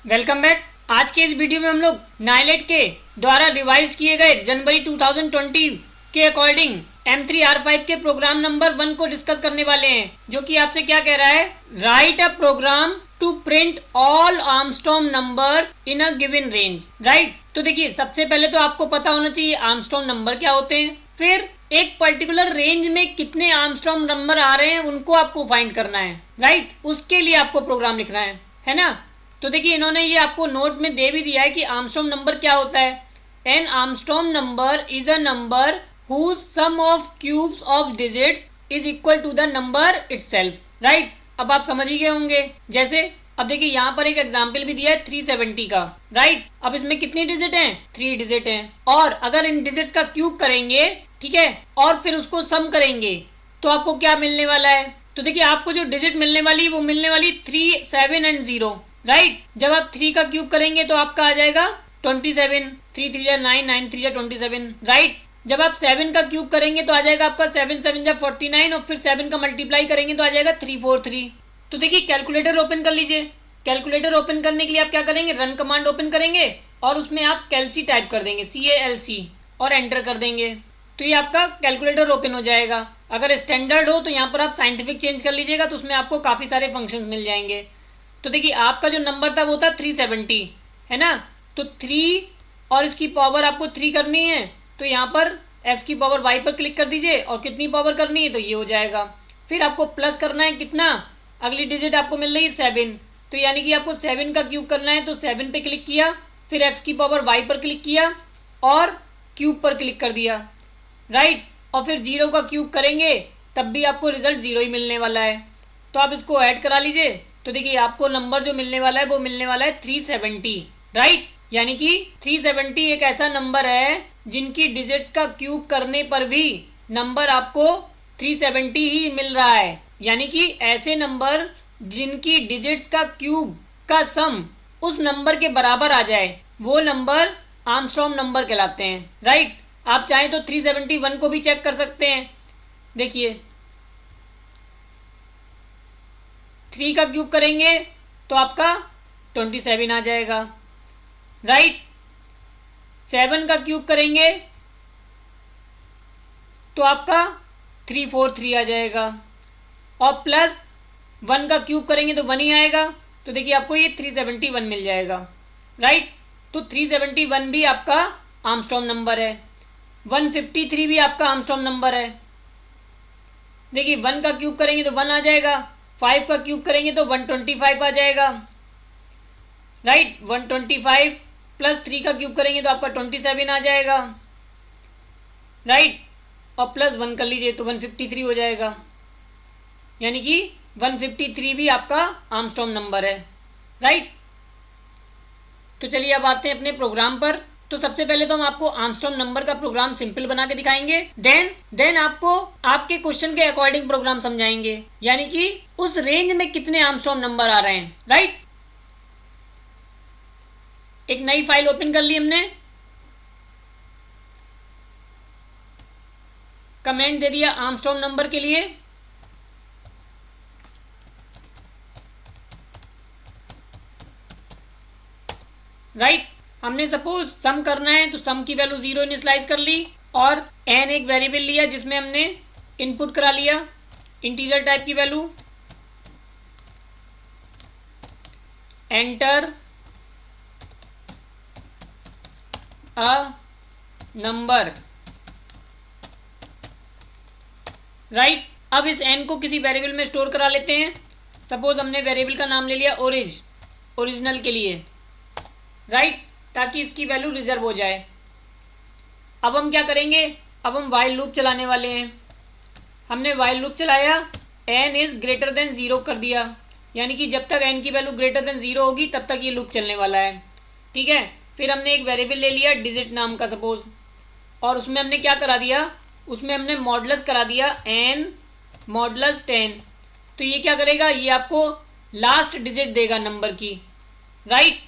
Welcome back. आज के इस वीडियो में हम लोग नाइलेट के द्वारा रिवाइज किए गए जनवरी 2020 के अकॉर्डिंग M3R5 के प्रोग्राम नंबर 1 को डिस्कस करने वाले हैं, जो कि आपसे क्या कह रहा है, write a program to print all Armstrong numbers in a given range. Right, तो देखिए सबसे पहले तो आपको पता होना चाहिए आर्मस्ट्रॉन्ग नंबर क्या होते हैं, फिर एक पर्टिकुलर रेंज में कितने आर्मस्ट्रॉन्ग नंबर आ रहे हैं उनको आपको फाइंड करना है। राइट, उसके लिए आपको प्रोग्राम लिखना है ना। तो देखिए इन्होंने ये आपको नोट में दे भी दिया है कि आर्मस्ट्रॉन्ग नंबर क्या होता है। An Armstrong number is a number whose sum of cubes of digits is equal to the number itself। Right, अब आप समझ ही गए होंगे। जैसे अब देखिए यहाँ पर एक एग्जाम्पल भी दिया है 370 का। राइट, अब इसमें कितनी डिजिट हैं, 3 डिजिट हैं, और अगर इन डिजिट्स का क्यूब करेंगे, ठीक है, और फिर उसको सम करेंगे तो आपको क्या मिलने वाला है। तो देखिए आपको जो डिजिट मिलने वाली वो मिलने वाली 3, 7 एंड 0। राइट, जब आप 3 का क्यूब करेंगे तो आपका आ जाएगा 27, 3 3 जा 9, 9 3 जा 27। राइट, जब आप 7 का क्यूब करेंगे तो आ जाएगा आपका 7 7 जा 49, और फिर 7 का मल्टीप्लाई करेंगे तो आ जाएगा 343। तो देखिए कैलकुलेटर ओपन कर लीजिए। कैलकुलेटर ओपन करने के लिए आप क्या करेंगे, रन कमांड ओपन करेंगे और उसमें आप कैलसी टाइप कर देंगे, CALC, और एंटर कर देंगे तो ये आपका कैलकुलेटर ओपन हो जाएगा। अगर स्टैंडर्ड हो तो यहाँ पर आप साइंटिफिक चेंज कर लीजिएगा, तो उसमें आपको काफ़ी सारे फंक्शंस मिल जाएंगे। तो देखिए आपका जो नंबर था वो था 370, है ना। तो 3 और इसकी पावर आपको 3 करनी है, तो यहाँ पर x की पावर y पर क्लिक कर दीजिए, और कितनी पावर करनी है तो ये हो जाएगा। फिर आपको प्लस करना है कितना, अगली डिजिट आपको मिल रही है 7, तो यानी कि आपको 7 का क्यूब करना है, तो 7 पे क्लिक किया, फिर x की पावर y पर क्लिक किया और क्यूब पर क्लिक कर दिया। राइट, और फिर 0 का क्यूब करेंगे तब भी आपको रिजल्ट 0 ही मिलने वाला है। तो आप इसको ऐड करा लीजिए, तो देखिए आपको नंबर जो मिलने वाला है वो मिलने वाला है 370। राइट, यानी कि 370 एक ऐसा नंबर है जिनकी डिजिट्स का क्यूब करने पर भी नंबर आपको 370 ही मिल रहा है। यानी कि ऐसे नंबर जिनकी डिजिट्स का क्यूब का सम उस नंबर के बराबर आ जाए वो नंबर आर्मस्ट्रॉन्ग नंबर कहलाते हैं। राइट, आप चाहें तो 371 को भी चेक कर सकते हैं। देखिए 3 का क्यूब करेंगे तो आपका 27 आ जाएगा। राइट, 7 का क्यूब करेंगे तो आपका 343 आ जाएगा, और प्लस 1 का क्यूब करेंगे तो 1 ही आएगा, तो देखिए आपको ये 371 मिल जाएगा। राइट, तो 371 भी आपका आर्मस्ट्रॉन्ग नंबर है। 153 भी आपका आर्मस्ट्रॉन्ग नंबर है। देखिए 1 का क्यूब करेंगे तो 1 आ जाएगा, 5 का क्यूब करेंगे तो 125 आ जाएगा। राइट, 125 प्लस 3 का क्यूब करेंगे तो आपका 27 आ जाएगा। राइट, और प्लस 1 कर लीजिए तो 153 हो जाएगा, यानी कि 153 भी आपका आर्मस्ट्रॉन्ग नंबर है। राइट, तो चलिए अब आते हैं अपने प्रोग्राम पर। तो सबसे पहले तो हम आपको आर्मस्ट्रॉन्ग नंबर का प्रोग्राम सिंपल बना के दिखाएंगे, देन आपको आपके क्वेश्चन के अकॉर्डिंग प्रोग्राम समझाएंगे, यानी कि उस रेंज में कितने आर्मस्ट्रॉन्ग नंबर आ रहे हैं। राइट, एक नई फाइल ओपन कर ली हमने, कमेंट दे दिया आर्मस्ट्रॉन्ग नंबर के लिए। राइट, हमने सपोज सम करना है तो सम की वैल्यू 0 इनिशियलाइज कर ली, और n एक वेरिएबल लिया जिसमें हमने इनपुट करा लिया इंटीजर टाइप की value, enter a number. Right, अब इस n को किसी वेरिएबल में स्टोर करा लेते हैं। सपोज हमने वेरिएबल का नाम ले लिया ओरिजिनल के लिए। राइट, ताकि इसकी वैल्यू रिजर्व हो जाए। अब हम क्या करेंगे, अब हम वाइल लूप चलाने वाले हैं। हमने वाइल लूप चलाया, n इज ग्रेटर देन 0 कर दिया, यानी कि जब तक n की वैल्यू ग्रेटर देन 0 होगी तब तक ये लूप चलने वाला है। ठीक है, फिर हमने एक वेरिएबल ले लिया डिजिट नाम का सपोज, और उसमें हमने क्या करा दिया, उसमें हमने मॉडुलस करा दिया n मॉडुलस 10। तो ये क्या करेगा, ये आपको लास्ट डिजिट देगा नंबर की। राइट,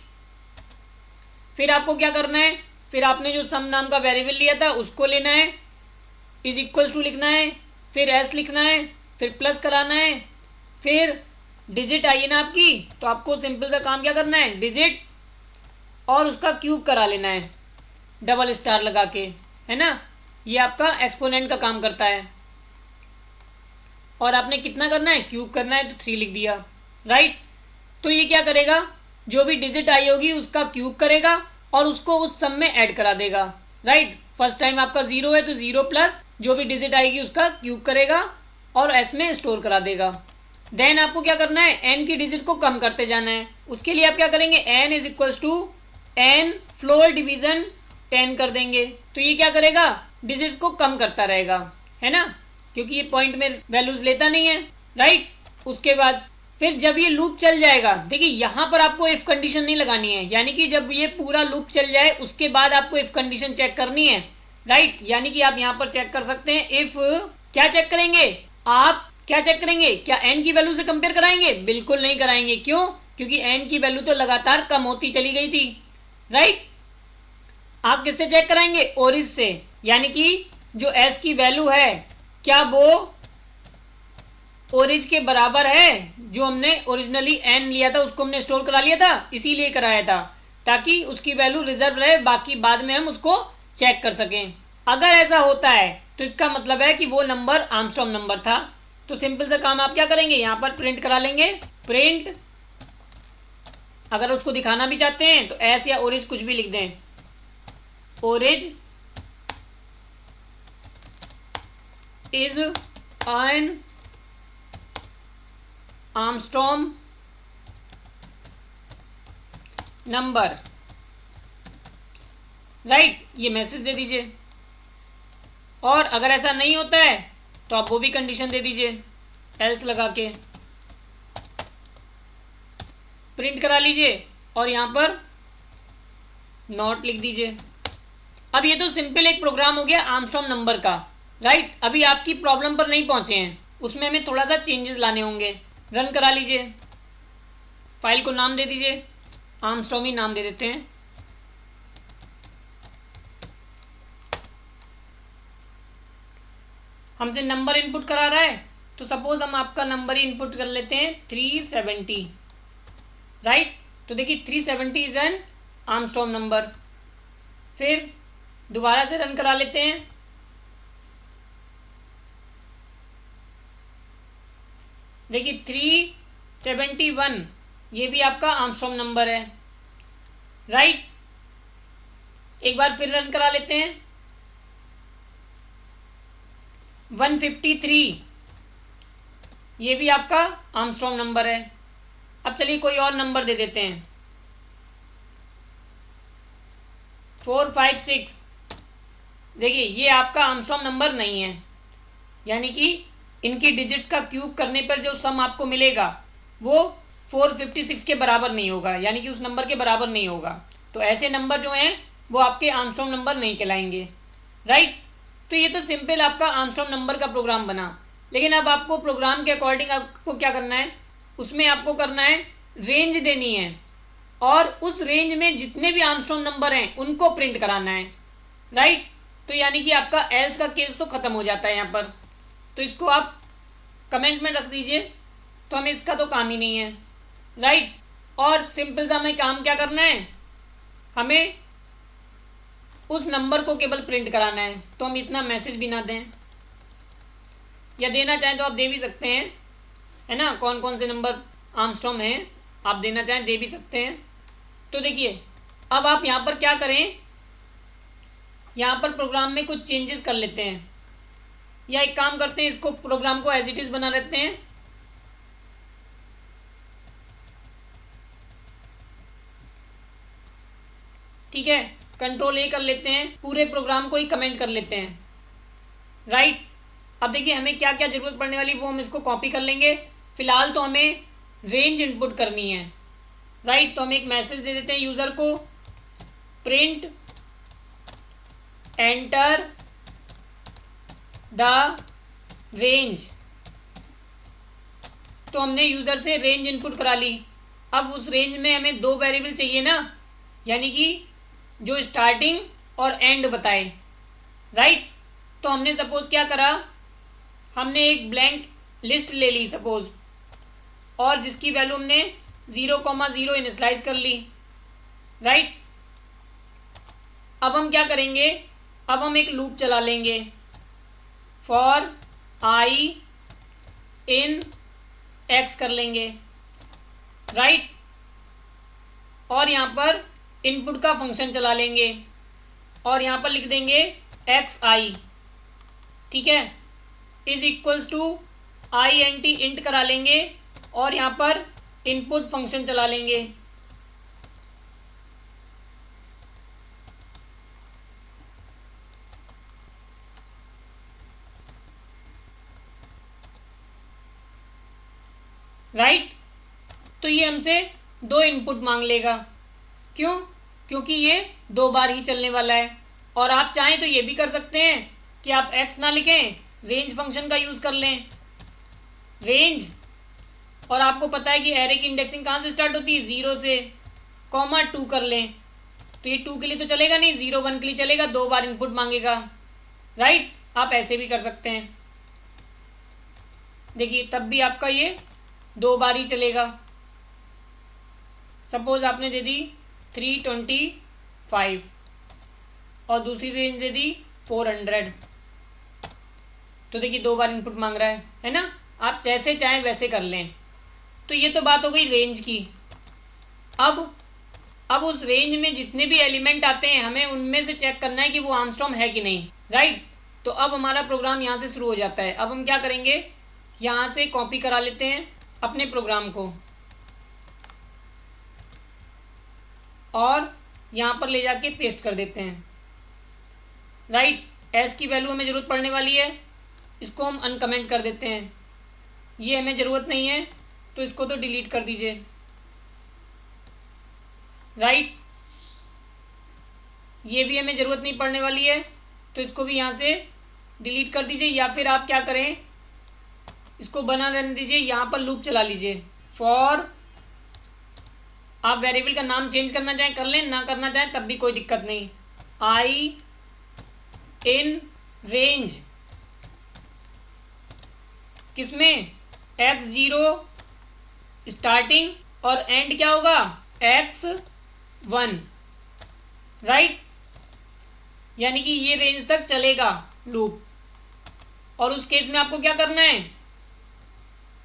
फिर आपको क्या करना है, फिर आपने जो सम नाम का वेरिएबल लिया था उसको लेना है, इज इक्वल्स टू लिखना है, फिर s लिखना है, फिर प्लस कराना है, फिर डिजिट आई है ना आपकी, तो आपको सिंपल सा काम क्या करना है, डिजिट और उसका क्यूब करा लेना है डबल स्टार लगा के, है ना। ये आपका एक्सपोनेंट का काम करता है। और आपने कितना करना है, क्यूब करना है, तो 3 लिख दिया, राइट। तो ये क्या करेगा, जो भी डिजिट आई होगी उसका क्यूब करेगा और उसको उस सम में ऐड करा देगा, राइट। फर्स्ट टाइम आपका 0 है तो 0 प्लस जो भी डिजिट आएगी उसका क्यूब करेगा और एस में स्टोर करा देगा। देन आपको क्या करना है, एन की डिजिट को कम करते जाना है। उसके लिए आप क्या करेंगे, N is equals to N floor division 10 कर देंगे। तो ये क्या करेगा, डिजिट्स को कम करता रहेगा, है ना, क्योंकि ये पॉइंट में वैल्यूज लेता नहीं है, राइट। उसके बाद फिर जब ये लूप चल जाएगा, देखिए यहाँ पर आपको इफ कंडीशन नहीं लगानी है, यानी कि जब ये पूरा लूप चल जाए उसके बाद आपको इफ कंडीशन चेक करनी है, राइट। यानी कि आप यहाँ पर चेक कर सकते हैं, इफ क्या चेक करेंगे, आप क्या चेक करेंगे, क्या एन की वैल्यू से कंपेयर कराएंगे, बिल्कुल नहीं कराएंगे। क्यों, क्योंकि एन की वैल्यू तो लगातार कम होती चली गई थी, राइट। आप किससे चेक कराएंगे, ओरिज से, यानी कि जो एस की वैल्यू है क्या वो ओरिज के बराबर है, जो हमने ओरिजिनली एन लिया था उसको हमने स्टोर करा लिया था, इसीलिए कराया था ताकि उसकी वैल्यू रिजर्व रहे, बाकी बाद में हम उसको चेक कर सकें। अगर ऐसा होता है तो इसका मतलब है कि वो नंबर आर्मस्ट्रॉन्ग नंबर था। तो सिंपल सा काम आप क्या करेंगे, यहाँ पर प्रिंट करा लेंगे, प्रिंट, अगर उसको दिखाना भी चाहते हैं तो एस या ओरिज कुछ भी लिख दें, ओरिज is an Armstrong number, right. ये मैसेज दे दीजिए। और अगर ऐसा नहीं होता है तो आप वो भी कंडीशन दे दीजिए, एल्स लगा के प्रिंट करा लीजिए और यहाँ पर नॉट लिख दीजिए। अब ये तो सिंपल एक प्रोग्राम हो गया आर्मस्ट्रॉन्ग नंबर का, राइट। अभी आपकी प्रॉब्लम पर नहीं पहुँचे हैं, उसमें हमें थोड़ा सा चेंजेस लाने होंगे। रन करा लीजिए, फाइल को नाम दे दीजिए, आर्मस्ट्रॉन्ग ही नाम दे देते हैं। हमसे नंबर इनपुट करा रहा है तो सपोज हम आपका नंबर ही इनपुट कर लेते हैं 370, राइट। तो देखिए 370 इज एन आर्मस्ट्रॉन्ग नंबर। फिर दोबारा से रन करा लेते हैं, देखिए 371 ये भी आपका आर्मस्ट्रॉन्ग नंबर है, राइट। एक बार फिर रन करा लेते हैं, 153 ये भी आपका आर्मस्ट्रॉन्ग नंबर है। अब चलिए कोई और नंबर दे देते हैं, 456, देखिए ये आपका आर्मस्ट्रॉन्ग नंबर नहीं है, यानी कि इनकी डिजिट्स का क्यूब करने पर जो सम आपको मिलेगा वो 456 के बराबर नहीं होगा, यानी कि उस नंबर के बराबर नहीं होगा। तो ऐसे नंबर जो हैं वो आपके आर्मस्ट्रॉन्ग नंबर नहीं कहलाएंगे, राइट। तो ये तो सिंपल आपका आर्मस्ट्रॉन्ग नंबर का प्रोग्राम बना। लेकिन अब आपको प्रोग्राम के अकॉर्डिंग आपको क्या करना है, उसमें आपको करना है रेंज देनी है और उस रेंज में जितने भी आर्मस्ट्रॉन्ग नंबर हैं उनको प्रिंट कराना है, राइट। तो यानी कि आपका एल्स का केस तो ख़त्म हो जाता है यहाँ पर। तो इसको आप कमेंट में रख दीजिए, तो हमें इसका तो काम ही नहीं है, राइट। और सिंपल सा हमें काम क्या करना है, हमें उस नंबर को केवल प्रिंट कराना है। तो हम इतना मैसेज भी ना दें, या देना चाहें तो आप दे भी सकते हैं, है ना। कौन कौन से नंबर आर्मस्ट्रॉन्ग हैं आप देना चाहें दे भी सकते हैं। तो देखिए अब आप यहाँ पर क्या करें, यहाँ पर प्रोग्राम में कुछ चेंजेस कर लेते हैं, या एक काम करते हैं, इसको प्रोग्राम को एज इट इज़ बना लेते हैं। ठीक है, कंट्रोल ए कर लेते हैं, पूरे प्रोग्राम को ही कमेंट कर लेते हैं, राइट। अब देखिए हमें क्या क्या ज़रूरत पड़ने वाली वो हम इसको कॉपी कर लेंगे। फ़िलहाल तो हमें रेंज इनपुट करनी है, राइट। तो हम एक मैसेज दे देते हैं यूज़र को, प्रिंट एंटर द रेंज। तो हमने यूज़र से रेंज इनपुट करा ली। अब उस रेंज में हमें 2 वेरिएबल चाहिए ना, यानी कि जो स्टार्टिंग और एंड बताए, राइट। तो हमने सपोज क्या करा, हमने एक ब्लैंक लिस्ट ले ली सपोज, और जिसकी वैल्यू हमने 0,0 इनिशियलाइज कर ली, राइट। अब हम क्या करेंगे, अब हम एक लूप चला लेंगे, फॉर आई इन एक्स कर लेंगे, राइट। और यहाँ पर इनपुट का फंक्शन चला लेंगे और यहाँ पर लिख देंगे एक्स आई, ठीक है, is equals to I N T int करा लेंगे और यहाँ पर इनपुट फंक्शन चला लेंगे। राइट, तो ये हमसे 2 इनपुट मांग लेगा, क्यों, क्योंकि ये 2 बार ही चलने वाला है। और आप चाहें तो ये भी कर सकते हैं कि आप x ना लिखें, रेंज फंक्शन का यूज़ कर लें, रेंज। और आपको पता है कि एरे की इंडेक्सिंग कहाँ से स्टार्ट होती है, 0 से, कॉमा 2 कर लें, तो ये 2 के लिए तो चलेगा नहीं, 0 1 के लिए चलेगा, 2 बार इनपुट मांगेगा, राइट। आप ऐसे भी कर सकते हैं, देखिए तब भी आपका ये 2 बार ही चलेगा। सपोज आपने दे दी 325 और दूसरी रेंज दे दी 400, तो देखिए 2 बार इनपुट मांग रहा है ना। आप जैसे चाहें वैसे कर लें। तो ये तो बात हो गई रेंज की। अब उस रेंज में जितने भी एलिमेंट आते हैं हमें उनमें से चेक करना है कि वो आर्मस्ट्रॉन्ग है कि नहीं, राइट। तो अब हमारा प्रोग्राम यहाँ से शुरू हो जाता है। अब हम क्या करेंगे, यहाँ से कॉपी करा लेते हैं अपने प्रोग्राम को और यहाँ पर ले जाके पेस्ट कर देते हैं, राइट। एस की वैल्यू हमें ज़रूरत पड़ने वाली है, इसको हम अनकमेंट कर देते हैं, ये हमें ज़रूरत नहीं है तो इसको तो डिलीट कर दीजिए, राइट। ये भी हमें ज़रूरत नहीं पड़ने वाली है तो इसको भी यहाँ से डिलीट कर दीजिए। या फिर आप क्या करें, इसको बना रहने दीजिए, यहाँ पर लूप चला लीजिए, फॉर, आप वेरिएबल का नाम चेंज करना चाहें कर लें, ना करना चाहें तब भी कोई दिक्कत नहीं, आई इन रेंज, किसमें, x0 स्टार्टिंग और एंड क्या होगा, x1, राइट। यानी कि ये रेंज तक चलेगा लूप। और उस केस में आपको क्या करना है,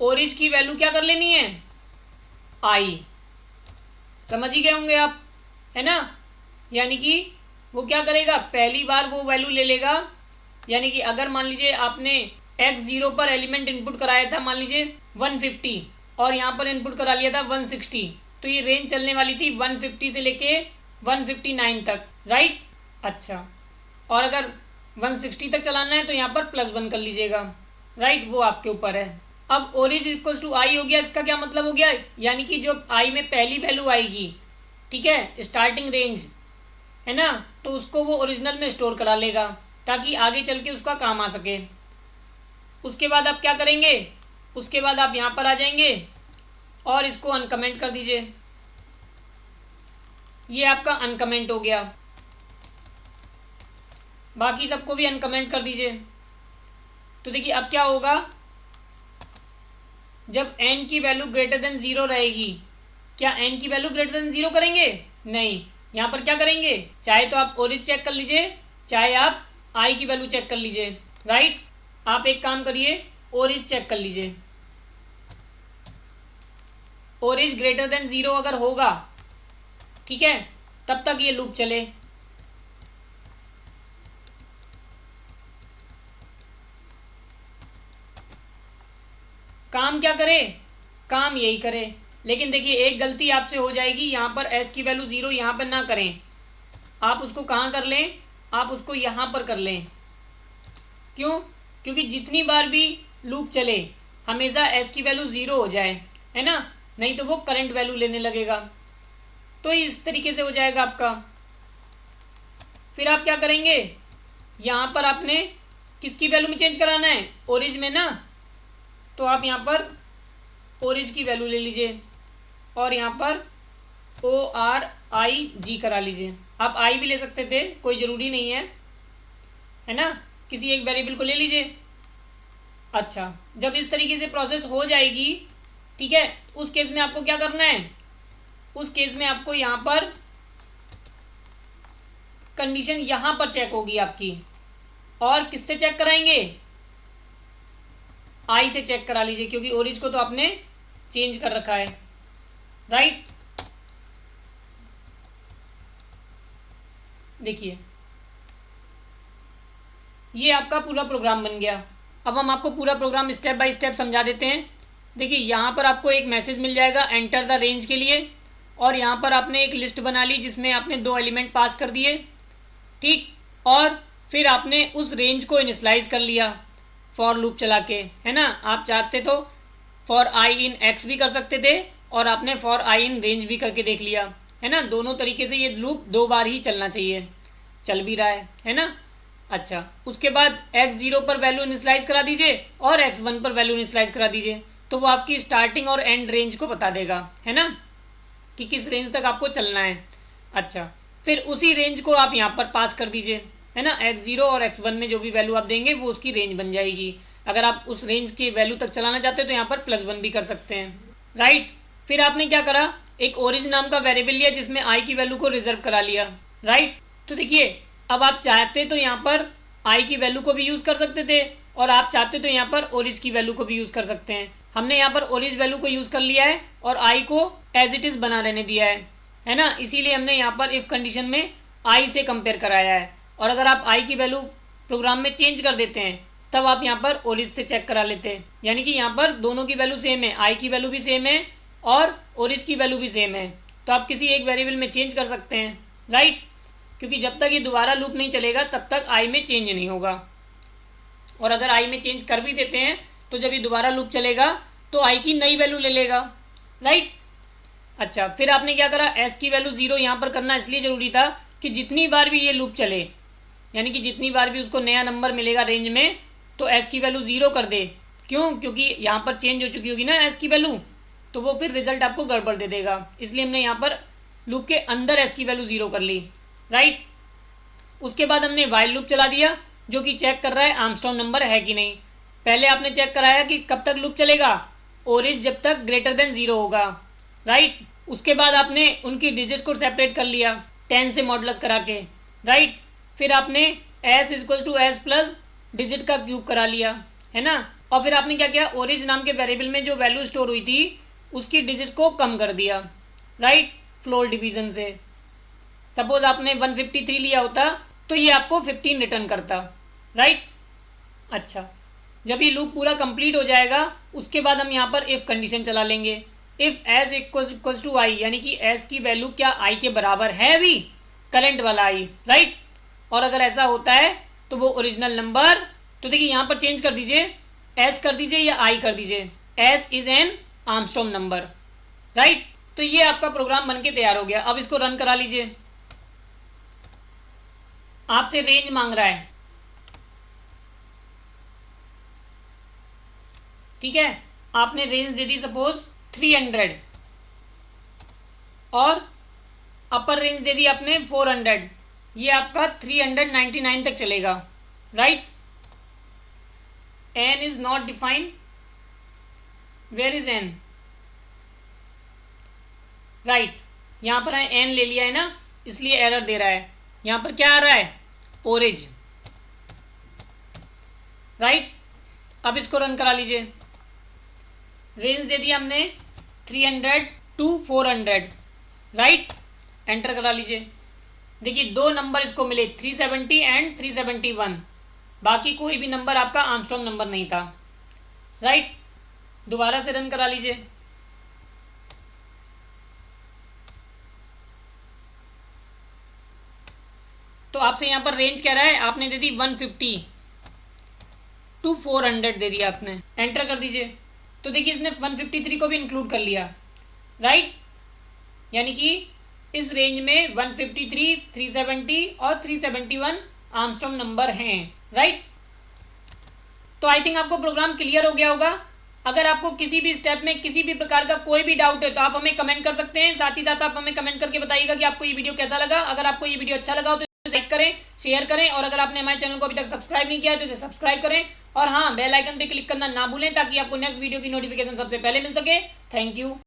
ओरिज की वैल्यू क्या कर लेनी है, आई, समझ ही गए होंगे आप, है ना। यानी कि वो क्या करेगा, पहली बार वो वैल्यू ले लेगा। यानी कि अगर मान लीजिए आपने x0 पर एलिमेंट इनपुट कराया था, मान लीजिए 150 और यहाँ पर इनपुट करा लिया था 160, तो ये रेंज चलने वाली थी 150 से लेके 159 तक, राइट। अच्छा, और अगर 160 तक चलाना है तो यहाँ पर +1 कर लीजिएगा, राइट, वो आपके ऊपर है। अब ओरिज इक्वल्स टू आई हो गया, इसका क्या मतलब हो गया, यानी कि जो आई में पहली वैल्यू आएगी, ठीक है, स्टार्टिंग रेंज है ना, तो उसको वो ओरिजिनल में स्टोर करा लेगा ताकि आगे चल के उसका काम आ सके। उसके बाद आप क्या करेंगे, उसके बाद आप यहाँ पर आ जाएंगे और इसको अनकमेंट कर दीजिए, ये आपका अनकमेंट हो गया। बाकी सबको भी अनकमेंट कर दीजिए। तो देखिए अब क्या होगा, जब n की वैल्यू ग्रेटर देन 0 रहेगी, क्या n की वैल्यू ग्रेटर देन 0 करेंगे, नहीं, यहाँ पर क्या करेंगे, चाहे तो आप ओरिज चेक कर लीजिए, चाहे आप i की वैल्यू चेक कर लीजिए, राइट। आप एक काम करिए, ओरिज चेक कर लीजिए, ओरिज ग्रेटर देन 0 अगर होगा, ठीक है, तब तक ये लूप चले। काम क्या करे, काम यही करे। लेकिन देखिए एक गलती आपसे हो जाएगी, यहाँ पर s की वैल्यू 0 यहाँ पर ना करें, आप उसको कहाँ कर लें, आप उसको यहाँ पर कर लें। क्यों, क्योंकि जितनी बार भी लूप चले हमेशा s की वैल्यू 0 हो जाए, है ना, नहीं तो वो करंट वैल्यू लेने लगेगा। तो इस तरीके से हो जाएगा आपका। फिर आप क्या करेंगे, यहाँ पर आपने किसकी वैल्यू में चेंज कराना है, ओरिज में ना, तो आप यहाँ पर ओरिज की वैल्यू ले लीजिए और यहाँ पर ORIG करा लीजिए। आप आई भी ले सकते थे, कोई ज़रूरी नहीं है ना, किसी एक वेरिएबल को ले लीजिए। अच्छा, जब इस तरीके से प्रोसेस हो जाएगी, ठीक है, उस केस में आपको क्या करना है, उस केस में आपको यहाँ पर कंडीशन यहां पर चेक होगी आपकी। और किससे चेक कराएंगे? आई से चेक करा लीजिए, क्योंकि ओरिज को तो आपने चेंज कर रखा है, राइट। देखिए ये आपका पूरा प्रोग्राम बन गया। अब हम आपको पूरा प्रोग्राम स्टेप बाय स्टेप समझा देते हैं। देखिए यहाँ पर आपको एक मैसेज मिल जाएगा एंटर द रेंज के लिए, और यहाँ पर आपने एक लिस्ट बना ली जिसमें आपने 2 एलिमेंट पास कर दिए, ठीक। और फिर आपने उस रेंज को इनिशियलाइज कर लिया फॉर लूप चला के, है ना। आप चाहते तो फॉर आई इन एक्स भी कर सकते थे, और आपने फॉर आई इन रेंज भी करके देख लिया, है ना। दोनों तरीके से ये लूप 2 बार ही चलना चाहिए, चल भी रहा है ना। अच्छा, उसके बाद x0 पर वैल्यू इनिशियलाइज करा दीजिए और x1 पर वैल्यू इनिशियलाइज करा दीजिए, तो वो आपकी स्टार्टिंग और एंड रेंज को बता देगा, है ना, कि किस रेंज तक आपको चलना है। अच्छा, फिर उसी रेंज को आप यहाँ पर पास कर दीजिए, है ना। x0 और x1 में जो भी वैल्यू आप देंगे वो उसकी रेंज बन जाएगी। अगर आप उस रेंज की वैल्यू तक चलाना चाहते हो तो यहाँ पर +1 भी कर सकते हैं, राइट। फिर आपने क्या करा, एक ओरिज नाम का वेरिएबल लिया जिसमें आई की वैल्यू को रिजर्व करा लिया, राइट। तो देखिए अब आप चाहते तो यहाँ पर आई की वैल्यू को भी यूज़ कर सकते थे, और आप चाहते तो यहाँ पर ओरिज की वैल्यू को भी यूज़ कर सकते हैं। हमने यहाँ पर ओरिज वैल्यू को यूज़ कर लिया है और आई को एज इट इज़ बना रहने दिया है ना। इसीलिए हमने यहाँ पर इफ़ कंडीशन में आई से कंपेयर कराया है। और अगर आप आई की वैल्यू प्रोग्राम में चेंज कर देते हैं तब आप यहाँ पर ओरिज से चेक करा लेते हैं, यानी कि यहाँ पर दोनों की वैल्यू सेम है, आई की वैल्यू भी सेम है और ओरिज की वैल्यू भी सेम है, तो आप किसी एक वेरिएबल में चेंज कर सकते हैं, राइट। क्योंकि जब तक ये दोबारा लूप नहीं चलेगा तब तक आई में चेंज नहीं होगा, और अगर आई में चेंज कर भी देते हैं तो जब ये दोबारा लूप चलेगा तो आई की नई वैल्यू ले लेगा, राइट। अच्छा, फिर आपने क्या करा, एस की वैल्यू 0 यहाँ पर करना इसलिए ज़रूरी था कि जितनी बार भी ये लूप चले, यानी कि जितनी बार भी उसको नया नंबर मिलेगा रेंज में, तो एस की वैल्यू 0 कर दे। क्यों? क्योंकि यहाँ पर चेंज हो चुकी होगी ना एस की वैल्यू, तो वो फिर रिजल्ट आपको गड़बड़ दे देगा। इसलिए हमने यहाँ पर लूप के अंदर एस की वैल्यू 0 कर ली, राइट। उसके बाद हमने वाइल लूप चला दिया जो कि चेक कर रहा है आर्मस्ट्रॉन्ग नंबर है कि नहीं। पहले आपने चेक कराया कि कब तक लूप चलेगा, ओरिज जब तक ग्रेटर देन 0 होगा, राइट। उसके बाद आपने उनकी डिजिट्स को सेपरेट कर लिया 10 से मॉडुलस करा के, राइट। फिर आपने S equals to S plus digit का क्यूब करा लिया, है ना। और फिर आपने क्या किया, ओरिज नाम के वेरिएबल में जो वैल्यू स्टोर हुई थी उसकी डिजिट को कम कर दिया, राइट, फ्लोर डिवीजन से। सपोज आपने 153 लिया होता तो ये आपको 15 रिटर्न करता, राइट। अच्छा, जब ये लूप पूरा कंप्लीट हो जाएगा उसके बाद हम यहाँ पर इफ़ कंडीशन चला लेंगे। इफ़ एस इक्वल्स टू आई, यानी कि एस की वैल्यू क्या आई के बराबर है अभी, करंट वाला आई, राइट। और अगर ऐसा होता है तो वो ओरिजिनल नंबर, तो देखिए यहाँ पर चेंज कर दीजिए, एस कर दीजिए या आई कर दीजिए, S is an Armstrong number, right. तो ये आपका प्रोग्राम बनके तैयार हो गया। अब इसको रन करा लीजिए। आपसे रेंज मांग रहा है, ठीक है। आपने रेंज दे दी सपोज 300 और अपर रेंज दे दी आपने 400। ये आपका 399 तक चलेगा, right. N is not defined, where is N, right. यहाँ पर एन ले लिया है ना, इसलिए एरर दे रहा है। यहाँ पर क्या आ रहा है, ओरिज, राइट। अब इसको रन करा लीजिए। रेंज दे दिया हमने 300 to 400, राइट। एंटर करा लीजिए। देखिए 2 नंबर इसको मिले, 370 एंड 371, बाकी कोई भी नंबर आपका आर्मस्ट्रॉन्ग नंबर नहीं था, राइट। दोबारा से रन करा लीजिए। तो आपसे यहाँ पर रेंज कह रहा है, आपने दे दी 150 to 400 दे दिया आपने, एंटर कर दीजिए। तो देखिए इसने 153 को भी इंक्लूड कर लिया, राइट। यानी कि इस रेंज में 153, 370 और 371 आर्मस्ट्रॉन्ग नंबर हैं, राइट। तो आई थिंक आपको प्रोग्राम क्लियर हो गया होगा। अगर आपको किसी भी स्टेप में किसी भी प्रकार का कोई भी डाउट है तो आप हमें कमेंट कर सकते हैं। साथ ही साथ आप हमें कमेंट करके बताइएगा कि आपको ये वीडियो कैसा लगा। अगर आपको ये वीडियो अच्छा लगा हो तो लाइक करें, शेयर करें, और अगर आपने हमारे चैनल को अभी तक सब्सक्राइब नहीं किया है तो इसे सब्सक्राइब करें, और हाँ, बेल आइकन पे क्लिक करना ना भूलें ताकि आपको नेक्स्ट वीडियो की नोटिफिकेशन सबसे पहले मिल सके। Thank you.